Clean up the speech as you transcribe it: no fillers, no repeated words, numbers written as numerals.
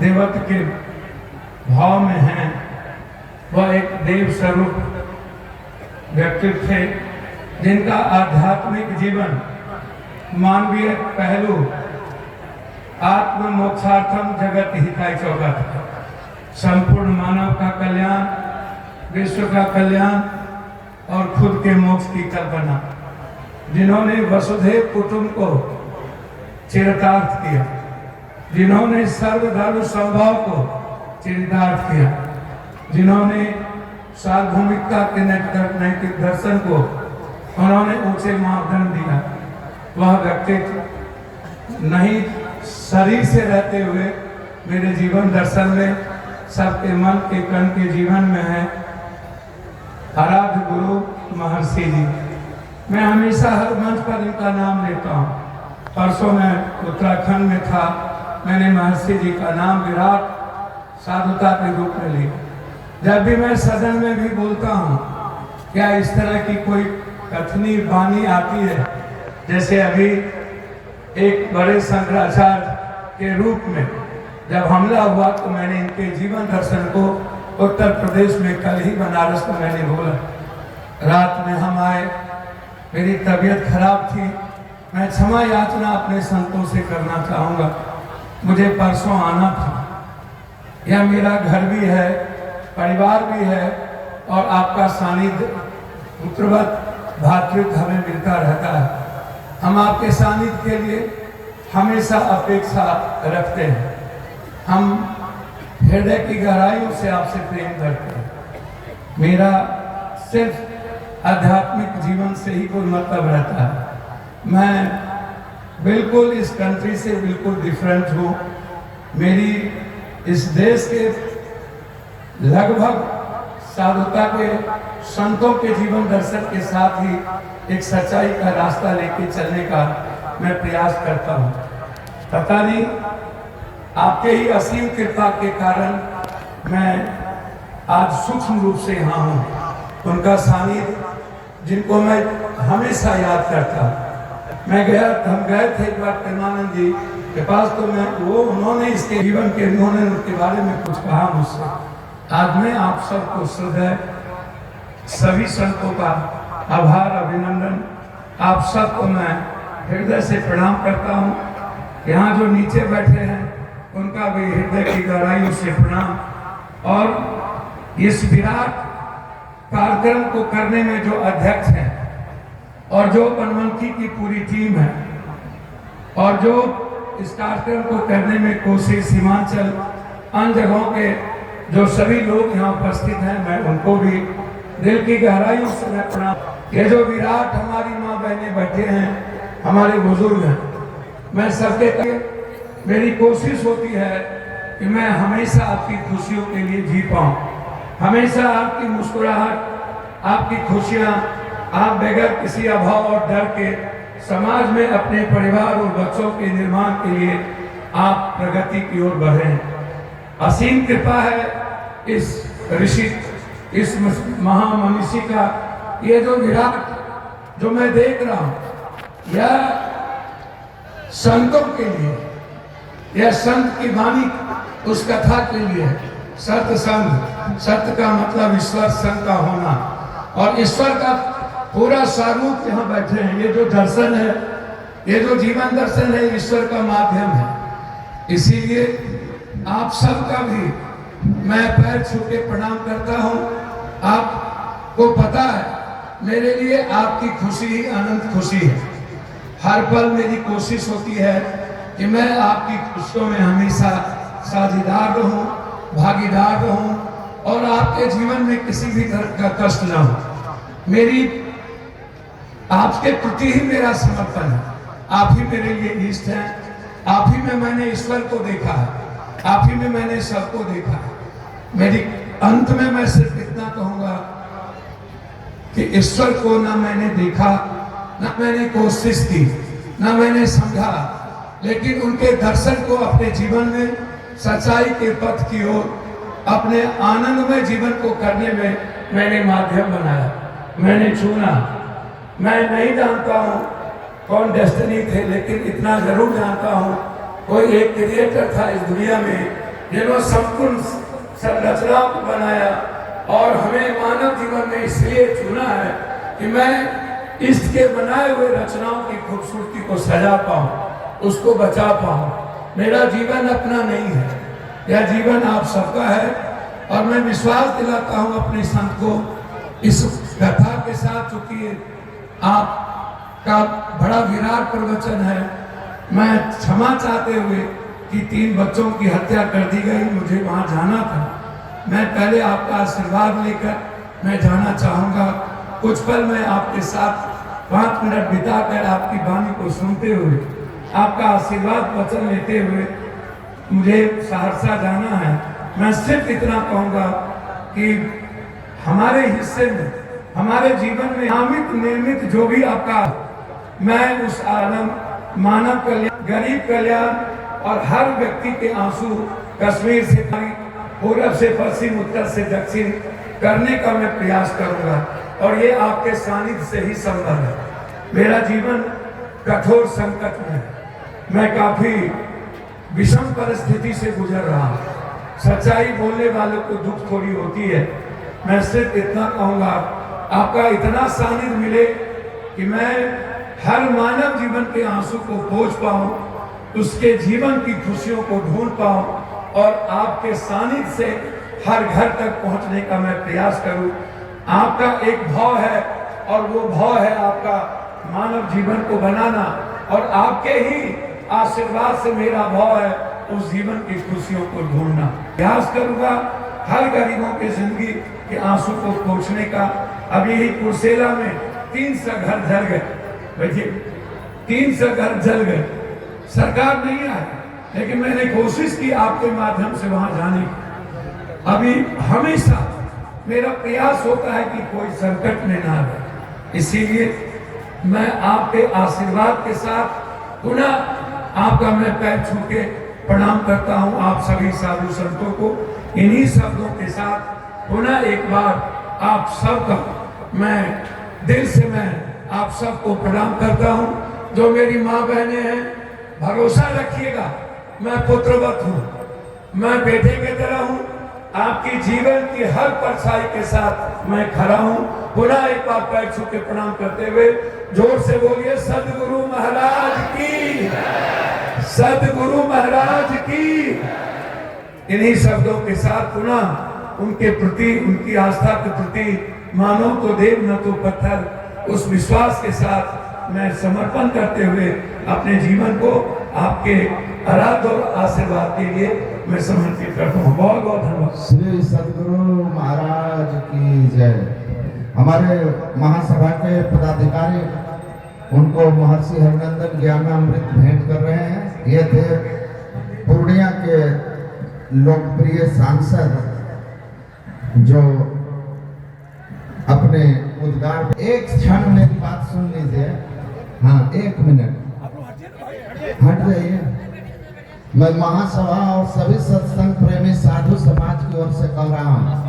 देवत्व के भाव में हैं, वह एक देव स्वरूप व्यक्तित्व थे जिनका आध्यात्मिक जीवन मानवीय पहलू आत्म मोक्षार्थम जगत हिताय चौगत, संपूर्ण मानव का कल्याण, विश्व का कल्याण और खुद के मोक्ष की कल्पना, जिन्होंने वसुधैव कुटुंब को चरितार्थ किया, जिन्होंने सर्वधर्म स्वभाव को चरितार्थ किया, जिन्होंने सार्वभौमिकता के नैतिक दर्शन को उन्होंने ऊंचे मापदंड दिया, वह व्यक्तित्व नहीं शरीर से रहते हुए मेरे जीवन दर्शन में सबके मन के कण के जीवन में है आराध्य गुरु महर्षि जी। मैं हमेशा हर मंच पर इनका नाम लेता हूँ। परसों मैं उत्तराखंड में था, मैंने महर्षि जी का नाम विराट साधुता के रूप में लिया। जब भी मैं सदन में भी बोलता हूँ, क्या इस तरह की कोई कथनी वाणी आती है, जैसे अभी एक बड़े शंकराचार्य के रूप में जब हमला हुआ तो मैंने इनके जीवन दर्शन को उत्तर प्रदेश में कल ही बनारस में मैंने बोला। रात में हम आए, मेरी तबीयत खराब थी, मैं क्षमा याचना अपने संतों से करना चाहूँगा। मुझे परसों आना था, यह मेरा घर भी है, परिवार भी है और आपका सानिध्य पुत्रवत भातृत्व हमें मिलता रहता है। हम आपके सानिध्य के लिए हमेशा अपेक्षा रखते हैं। हम हृदय की गहराइयों से आपसे प्रेम करते हैं। मेरा सिर्फ आध्यात्मिक जीवन से ही कोई मतलब रहता है। मैं बिल्कुल इस कंट्री से बिल्कुल डिफरेंट हूँ। मेरी इस देश के लगभग साधुता के संतों के जीवन दर्शन के साथ ही एक सच्चाई का रास्ता लेके चलने का मैं प्रयास करता हूँ। पता नहीं आपके ही असीम कृपा के कारण मैं आज सूक्ष्म रूप से यहाँ हूँ। उनका सानिध्य जिनको मैं हमेशा याद करता हूँ। हम गए थे एक बार प्रेमानंद जी के पास, तो उन्होंने इसके जीवन के उन्होंने उनके बारे में कुछ कहा मुझसे। आज मैं आप सबको हृदय सभी संतों का आभार अभिनंदन, आप सबको मैं हृदय से प्रणाम करता हूँ। यहाँ जो नीचे बैठे हैं उनका भी हृदय की गहराइयों से प्रणाम। और इस विराट कार्यक्रम को करने में जो अध्यक्ष हैं और जो बनवंती की पूरी टीम है और जो इस कार्यक्रम को करने में कोशिश सीमांचल अन्य जगहों के जो सभी लोग यहाँ उपस्थित हैं, मैं उनको भी दिल की गहराइयों से मैं प्रणाम। ये जो विराट हमारी माँ बहनें बैठे हैं, हमारे बुजुर्ग हैं, मैं सबके मेरी कोशिश होती है कि मैं हमेशा आपकी खुशियों के लिए जी पाऊँ, हमेशा आपकी मुस्कुराहट, आपकी खुशियाँ, आप बगैर किसी अभाव और डर के समाज में अपने परिवार और बच्चों के निर्माण के लिए आप प्रगति की ओर बढ़ें। असीम कृपा है इस ऋषि, इस महामनीषी का। ये जो विराट जो मैं देख रहा हूँ, यह संतों के लिए, यह संत की वाणी उस कथा के लिए है। सत्य संत, सत्य का मतलब ईश्वर संत का होना, और ईश्वर का पूरा स्वरूप यहाँ बैठे हैं। ये जो दर्शन है, ये जो जीवन दर्शन है, ईश्वर का माध्यम है। इसीलिए आप सबका भी मैं पैर छू के प्रणाम करता हूँ। आपको पता है, मेरे लिए आपकी खुशी ही अनंत खुशी है। हर पल मेरी कोशिश होती है कि मैं आपकी खुशियों में हमेशा साझेदार रहूं, भागीदार रहूं और आपके जीवन में किसी भी तरह का कष्ट न हो। मेरी आपके प्रति ही मेरा समर्पण है। आप ही मेरे लिए इष्ट हैं, आप ही में मैंने ईश्वर को देखा है, आप ही में मैंने सबको देखा है। मेरी अंत में मैं सिर्फ इतना कहूंगा कि ईश्वर को ना मैंने देखा, ना मैंने कोशिश की, ना मैंने समझा, लेकिन उनके दर्शन को अपने जीवन में सच्चाई के पथ की ओर, अपने आनंदमय जीवन को करने में मैंने माध्यम बनाया, मैंने चुना। मैं नहीं जानता हूँ कौन डेस्टिनी थे, लेकिन इतना जरूर जानता हूँ कोई एक क्रिएटर था इस दुनिया में जिन्होंने संपूर्ण संरचनाओं को बनाया और हमें मानव जीवन में इसलिए चुना है कि मैं इष्ट के बनाए हुए रचनाओं की खूबसूरती को सजा पाऊं, उसको बचा पाऊं। मेरा जीवन अपना नहीं है, यह जीवन आप सबका है। और मैं विश्वास दिलाता हूं अपने संत को इस कथा के साथ, चूंकि आपका बड़ा विराट प्रवचन है। मैं क्षमा चाहते हुए कि 3 बच्चों की हत्या कर दी गई, मुझे वहां जाना था। मैं पहले आपका आशीर्वाद लेकर मैं जाना चाहूँगा। कुछ पल मैं आपके साथ 5 मिनट बिताकर आपकी वाणी को सुनते हुए, आपका आशीर्वाद वचन लेते हुए मुझे सहरसा जाना है। मैं सिर्फ इतना कहूँगा कि हमारे हिस्से में, हमारे जीवन में नामित निर्मित जो भी आपका, मैं उस आलम मानव कल्याण, गरीब कल्याण और हर व्यक्ति के आंसू कश्मीर से पूर्व से पश्चिम, उत्तर से दक्षिण करने का मैं प्रयास करूंगा। और ये आपके सानिध्य से ही संभव है। मेरा जीवन कठोर संकट में, मैं काफी विषम परिस्थिति से गुजर रहा हूँ। सच्चाई बोलने वालों को दुख थोड़ी होती है। मैं सिर्फ इतना कहूँगा, आपका इतना सानिध्य मिले कि मैं हर मानव जीवन के आंसू को पोंछ पाऊँ, उसके जीवन की खुशियों को ढूंढ पाऊँ और आपके सानिध्य से हर घर तक पहुँचने का मैं प्रयास करूँ। आपका एक भाव है और वो भाव है आपका मानव जीवन को बनाना, और आपके ही आशीर्वाद से मेरा भाव है उस जीवन की खुशियों को ढूंढना। प्रयास करूंगा हर गरीबों की जिंदगी के आंसू को पोंछने का। अभी ही कुर्सेला में 300 घर जल गए, देखिए 300 घर जल गए। सरकार नहीं आई, लेकिन मैंने कोशिश की आपके माध्यम से वहां जाने की। अभी हमेशा मेरा प्रयास होता है कि कोई संकट में ना रहे। इसीलिए मैं आपके आशीर्वाद के साथ पुनः आपका मैं पैर छू के प्रणाम करता हूं। आप सभी साधु संतों को इन्हीं शब्दों के साथ पुनः एक बार आप सबका मैं दिल से मैं आप सबको प्रणाम करता हूं। जो मेरी माँ बहनें हैं, भरोसा रखिएगा, मैं पुत्रवत हूँ, मैं बेटे की तरह हूँ। आपकी जीवन की हर परछाई के साथ मैं खड़ा हूँ। पुनः एक बार पैर छू के प्रणाम करते हुए जोर से बोलिए, सदगुरु महाराज की, सदगुरु महाराज की। इन्हीं शब्दों के साथ पुनः उनके प्रति, उनकी आस्था के प्रति, मानो तो देव न तो पत्थर, उस विश्वास के साथ मैं समर्पण करते हुए अपने जीवन को आपके आराध्य और आशीर्वाद के लिए मैं समर्पित करता हूँ। बहुत बहुत धन्यवाद। श्री सदगुरु महाराज की जय। हमारे महासभा के पदाधिकारी उनको महर्षि हरिनंदन ज्ञानामृत भेंट कर रहे हैं। ये थे पूर्णिया के लोकप्रिय सांसद जो अपने उद्गार। एक क्षण मेरी बात सुन लीजिए। हाँ, 1 मिनट हट जाइए। मैं महासभा और सभी सत्संग प्रेमी साधु समाज की ओर से कह रहा हूँ,